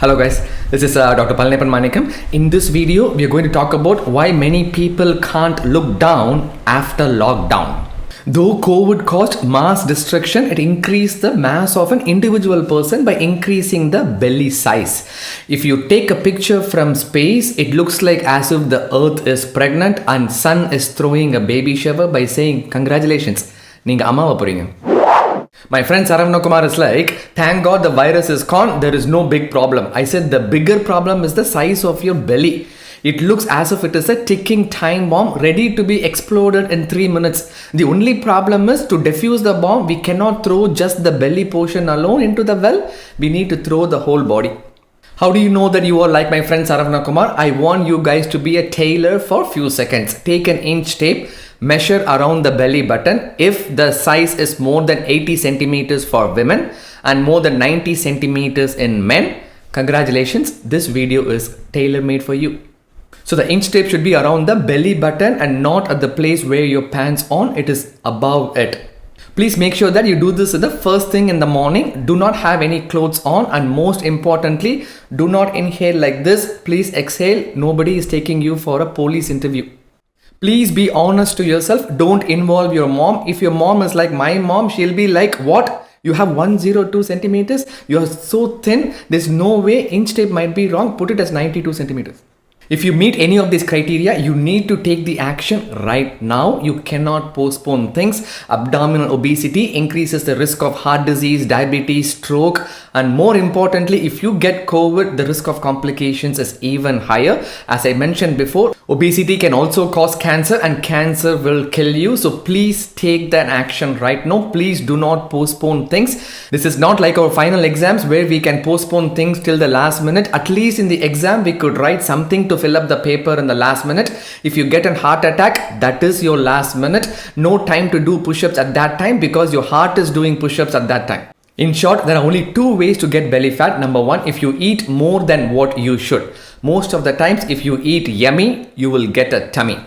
Hello guys, this is Dr. Palnepan Manikam. In this video, we are going to talk about why many people can't look down after lockdown. Though COVID caused mass destruction, it increased the mass of an individual person by increasing the belly size. If you take a picture from space, it looks like as if the earth is pregnant and sun is throwing a baby shower by saying, congratulations, neenga amma poringa. My friend Saravana Kumar is like, thank God the virus is gone, there is no big problem. I said the bigger problem is the size of your belly. It looks as if it is a ticking time bomb ready to be exploded in 3 minutes. The only problem is to defuse the bomb, we cannot throw just the belly portion alone into the well. We need to throw the whole body. How do you know that you are like my friend Saravana Kumar? I want you guys to be a tailor for few seconds. Take an inch tape, measure around the belly button. If the size is more than 80 centimeters for women and more than 90 centimeters in men, congratulations, this video is tailor-made for you. So the inch tape should be around the belly button and not at the place where your pants on, it is above it. Please make sure that you do this the first thing in the morning. Do not have any clothes on, and most importantly, do not inhale like this. Please exhale. Nobody is taking you for a police interview. Please be honest to yourself. Don't involve your mom. If your mom is like my mom, she'll be like, what? You have 102 centimeters? You're so thin. There's no way. Inch tape might be wrong. Put it as 92 centimeters. If you meet any of these criteria, you need to take the action right now. You cannot postpone things. Abdominal obesity increases the risk of heart disease, diabetes, stroke, and more importantly, if you get COVID, the risk of complications is even higher. As I mentioned before, obesity can also cause cancer and cancer will kill you. So please take that action right now. Please do not postpone things. This is not like our final exams where we can postpone things till the last minute. At least in the exam, we could write something to fill up the paper in the last minute. If you get a heart attack, that is your last minute. No time to do push-ups at that time because your heart is doing push-ups at that time. In short, there are only two ways to get belly fat. Number one, if you eat more than what you should. Most of the times, if you eat yummy, you will get a tummy.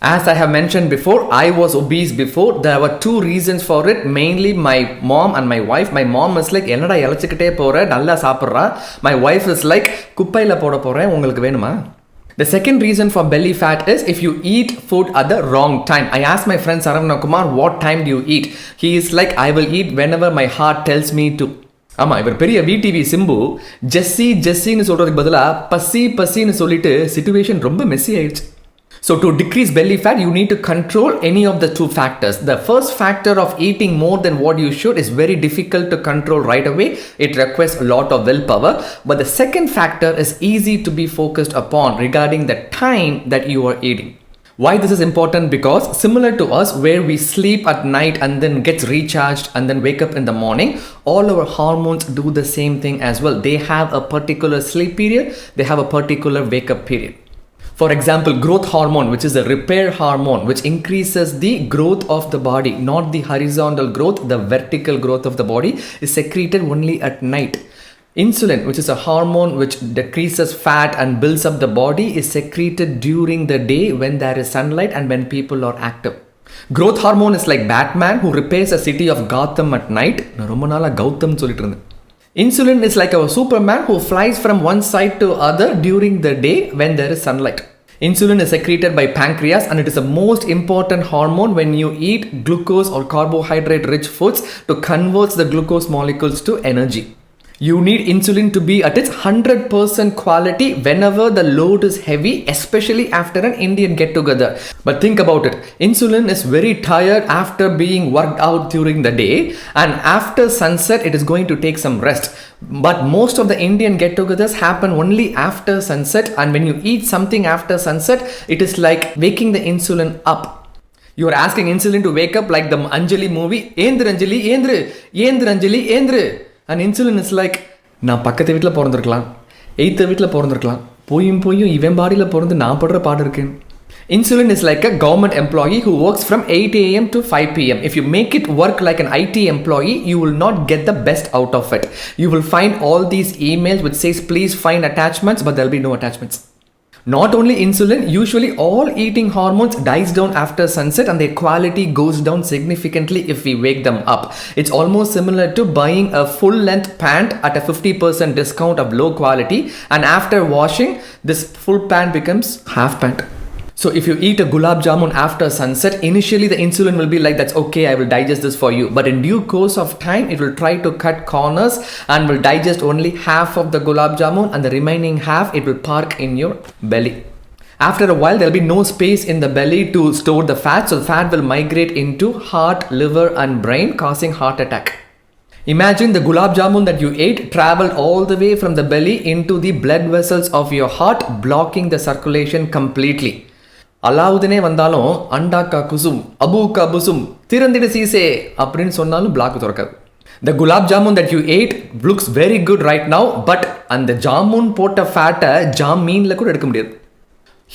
As I have mentioned before, I was obese before. There were two reasons for it. Mainly my mom and my wife. My mom is like, என்னடா இளைச்சிக்கிட்டே போற, நல்லா சாப்பிடுறா. My wife is like, குப்பையில போட போறேன், உங்களுக்கு வேணுமா? The second reason for belly fat is if you eat food at the wrong time. I asked my friend Saravana Kumar, what time do you eat? He is like, I will eat whenever my heart tells me to. ஆமா, இவர் பெரிய VTV Simbu ஜெஸ்ஸின்னு சொல்றதுக்கு பதிலா பசின்னு சொல்லிட்டு situation ரொம்ப Messi ஆயிடுச்சு. So to decrease belly fat, you need to control any of the two factors. The first factor of eating more than what you should is very difficult to control right away. It requires a lot of willpower. But the second factor is easy to be focused upon regarding the time that you are eating. Why this is important? Because similar to us, where we sleep at night and then gets recharged and then wake up in the morning, all our hormones do the same thing as well. They have a particular sleep period. They have a particular wake up period. For example, growth hormone, which is a repair hormone, which increases the growth of the body, not the horizontal growth, the vertical growth of the body, is secreted only at night. Insulin, which is a hormone which decreases fat and builds up the body, is secreted during the day when there is sunlight and when people are active. Growth hormone is like Batman who repairs a city of Gotham at night. Insulin is like a Superman who flies from one side to other during the day when there is sunlight. Insulin is secreted by pancreas and it is the most important hormone when you eat glucose or carbohydrate rich foods to convert the glucose molecules to energy. You need insulin to be at its 100% quality whenever the load is heavy, especially after an Indian get-together. But think about it. Insulin is very tired after being worked out during the day, and after sunset, it is going to take some rest. But most of the Indian get-togethers happen only after sunset, and when you eat something after sunset, it is like waking the insulin up. You are asking insulin to wake up like the Anjali movie. Endru Anjali, Endru Anjali, Endru. And insulin is like, நான் பக்கத்து வீட்டில் பிறந்திருக்கலாம், எய்த்த வீட்டில் பிறந்திருக்கலாம், போயும் இவன் பாடியில் பிறந்து நான் படுற பாடு இருக்கேன். Insulin is like a government employee who works from 8 a.m. to 5 p.m. If you make it work like an IT employee, you will not get the best out of it. You will find all these emails which says please find attachments, but there will be no attachments. Not only insulin, usually all eating hormones dies down after sunset and their quality goes down significantly if we wake them up. It's almost similar to buying a full length pant at a 50% discount of low quality, and after washing, this full pant becomes half pant. So if you eat a gulab jamun after sunset, initially the insulin will be like, that's okay, I will digest this for you. But in due course of time, it will try to cut corners and will digest only half of the gulab jamun, and the remaining half it will park in your belly. After a while, there will be no space in the belly to store the fat. So the fat will migrate into heart, liver and brain, causing heart attack. Imagine the gulab jamun that you ate traveled all the way from the belly into the blood vessels of your heart, blocking the circulation completely. அல்லாவுதனே வந்தாலும் அண்டாக்கா குசும் அபூக்கா புசும் திறந்திட சீசே அப்படின்னு சொன்னாலும் black திறக்காது. The gulab jamun that you ate looks very good right now, but அந்த ஜாமுன் போட்ட ஃபேட்டை ஜாமீன்ல கூட எடுக்க முடியாது.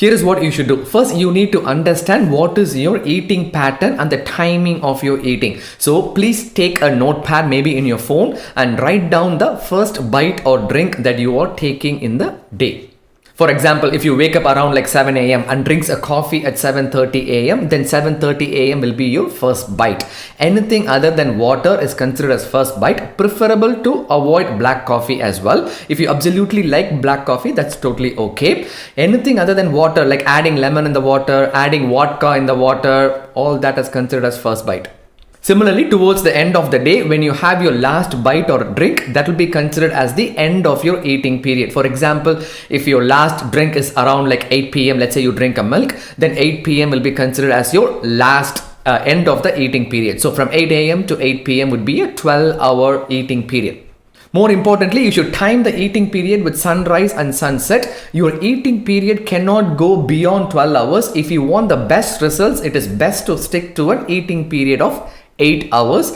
Here is what you should do. First, you need to understand what is your eating pattern and the timing of your eating. So please take a notepad maybe in your phone and write down the first bite or drink that you are taking in the day. For example, if you wake up around like 7 a.m. and drinks a coffee at 7:30 a.m., then 7:30 a.m. will be your first bite. Anything other than water is considered as first bite. Preferable to avoid black coffee as well. If you absolutely like black coffee, that's totally okay. Anything other than water, like adding lemon in the water, adding vodka in the water, all that is considered as first bite. Similarly, towards the end of the day, when you have your last bite or drink, that will be considered as the end of your eating period. For example, if your last drink is around like 8 p.m., let's say you drink a milk, then 8 p.m. will be considered as your last end of the eating period. So from 8 a.m. to 8 p.m. would be a 12-hour eating period. More importantly, you should time the eating period with sunrise and sunset. Your eating period cannot go beyond 12 hours. If you want the best results, it is best to stick to an eating period of 8 hours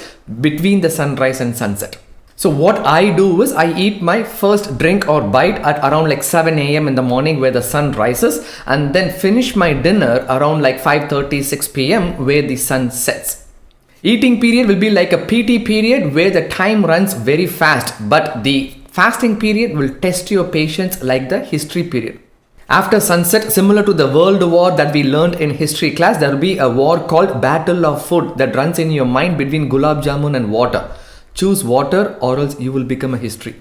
between the sunrise and sunset. So what I do is I eat my first drink or bite at around like 7 a.m. in the morning where the sun rises, and then finish my dinner around like 5:30, 6 p.m. where the sun sets. Eating period will be like a PT period where the time runs very fast, but the fasting period will test your patience like the history period. After sunset, similar to the world war that we learned in history class, there will be a war called Battle of Food that runs in your mind between gulab jamun and water. Choose water or else you will become a history.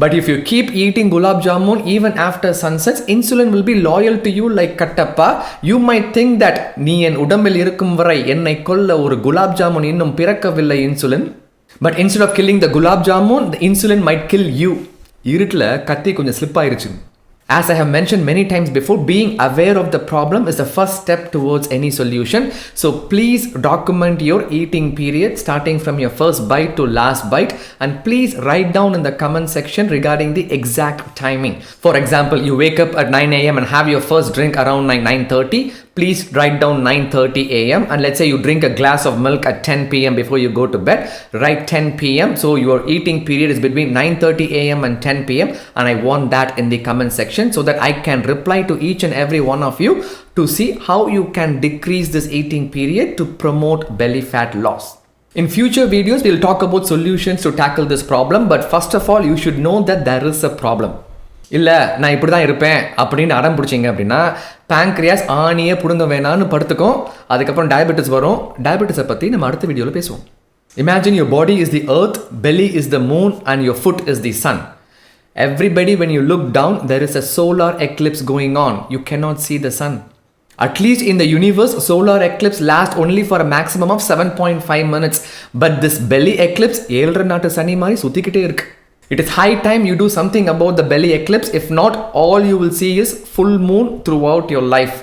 But if you keep eating gulab jamun even after sunsets, insulin will be loyal to you like kattappa. You might think that நீ என் உடம்பில் இருக்கும் வரை என்னை கொல்ல ஒரு gulab jamun இன்னும் பிறக்கவில்லை insulin. But instead of killing the gulab jamun, the insulin might kill you. இருட்டில் கத்தி கொஞ்சம் ஸ்லிப் ஆயிருச்சு. As I have mentioned many times before, being aware of the problem is the first step towards any solution. So please document your eating period starting from your first bite to last bite, and please write down in the comment section regarding the exact timing. For example, you wake up at 9 a.m. and have your first drink around 9:30. Please write down 9:30 a.m. and let's say you drink a glass of milk at 10 p.m. before you go to bed. Write 10 p.m. So your eating period is between 9:30 a.m. and 10 p.m. and I want that in the comment section so that I can reply to each and every one of you to see how you can decrease this eating period to promote belly fat loss. In future videos, we'll talk about solutions to tackle this problem, but first of all, you should know that there is a problem. இல்லை நான் இப்படி தான் இருப்பேன் அப்படின்னு அடம் பிடிச்சிங்க அப்படின்னா pancreas ஆணியே பிடுங்க வேணான்னு படுத்துக்கும். அதுக்கப்புறம் டயபெட்டிஸ் வரும். டயபெட்டிஸை பற்றி நம்ம அடுத்த வீடியோவில் பேசுவோம். Imagine your body is the earth, belly is the moon and your foot is the sun. Everybody, when you look down, there is a solar eclipse going on. You cannot see the sun. At least in the universe, solar eclipse lasts only for a maximum of 7.5 minutes. But this belly eclipse, 7 நாட்டு சனி மாதிரி சுற்றிக்கிட்டே இருக்கு. It is high time you do something about the belly eclipse. If not, all you will see is full moon throughout your life.